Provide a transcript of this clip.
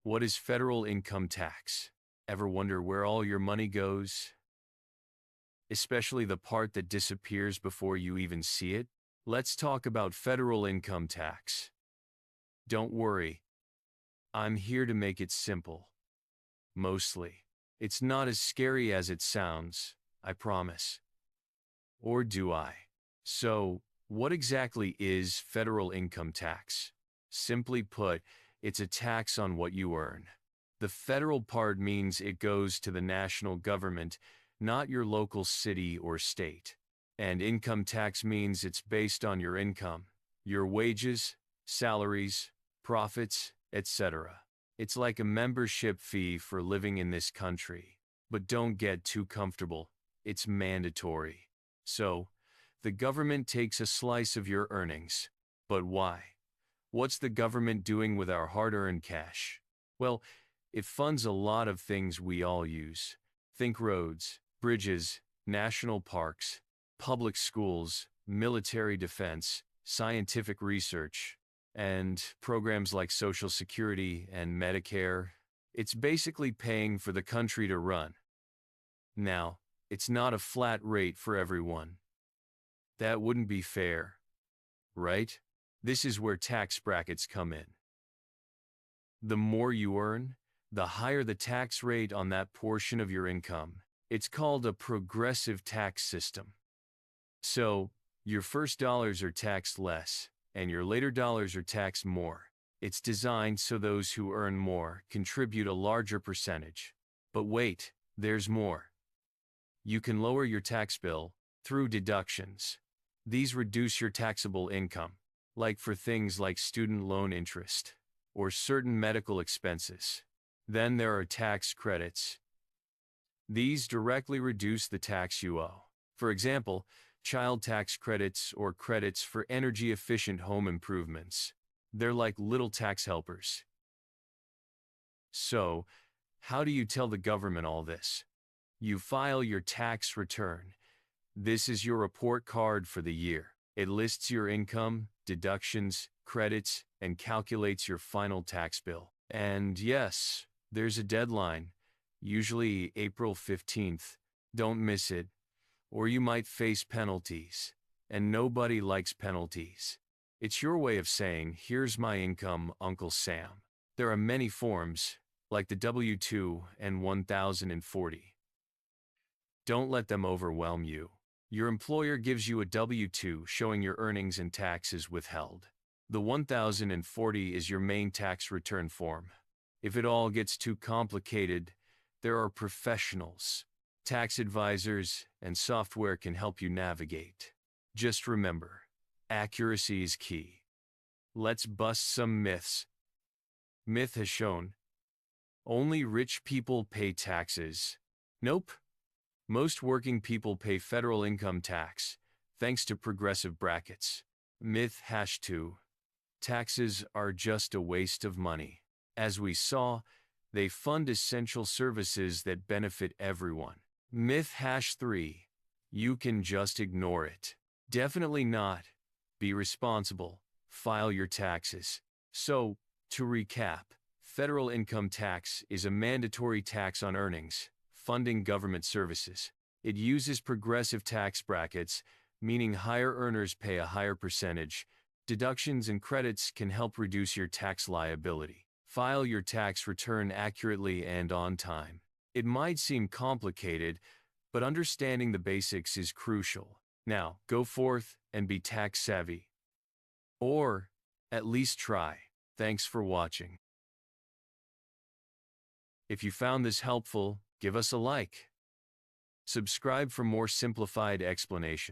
What is federal income tax? Ever wonder where all your money goes? Especially the part that disappears before you even see it? Let's talk about federal income tax. Don't worry, I'm here to make it simple. Mostly. It's not as scary as it sounds, I promise. Or do I? So, what exactly is federal income tax? Simply put, it's a tax on what you earn. The federal part means it goes to the national government, not your local city or state. And income tax means it's based on your income, your wages, salaries, profits, etc. It's like a membership fee for living in this country. But don't get too comfortable. It's mandatory. So, the government takes a slice of your earnings. But why? What's the government doing with our hard-earned cash? Well, it funds a lot of things we all use. Think roads, bridges, national parks, public schools, military defense, scientific research, and programs like Social Security and Medicare. It's basically paying for the country to run. Now, it's not a flat rate for everyone. That wouldn't be fair, right? This is where tax brackets come in. The more you earn, the higher the tax rate on that portion of your income. It's called a progressive tax system. So, your first dollars are taxed less, and your later dollars are taxed more. It's designed so those who earn more contribute a larger percentage. But wait, there's more. You can lower your tax bill through deductions. These reduce your taxable income, like for things like student loan interest or certain medical expenses. Then there are tax credits. These directly reduce the tax you owe. For example, child tax credits or credits for energy-efficient home improvements. They're like little tax helpers. So, how do you tell the government all this? You file your tax return. This is your report card for the year. It lists your income, deductions, credits, and calculates your final tax bill. And yes, there's a deadline, usually April 15th. Don't miss it, or you might face penalties. And nobody likes penalties. It's your way of saying, here's my income, Uncle Sam. There are many forms, like the W-2 and 1040. Don't let them overwhelm you. Your employer gives you a W-2 showing your earnings and taxes withheld. The 1040 is your main tax return form. If it all gets too complicated, there are professionals, tax advisors, and software can help you navigate. Just remember, accuracy is key. Let's bust some myths. Myth has shown, only rich people pay taxes. Nope. Most working people pay federal income tax, thanks to progressive brackets. Myth #2. Taxes are just a waste of money. As we saw, they fund essential services that benefit everyone. Myth #3. You can just ignore it. Definitely not. Be responsible. File your taxes. So, to recap, federal income tax is a mandatory tax on earnings, funding government services. It uses progressive tax brackets, meaning higher earners pay a higher percentage. Deductions and credits can help reduce your tax liability. File your tax return accurately and on time. It might seem complicated, but understanding the basics is crucial. Now, go forth and be tax savvy. Or, at least try. Thanks for watching. If you found this helpful, give us a like. Subscribe for more simplified explanation.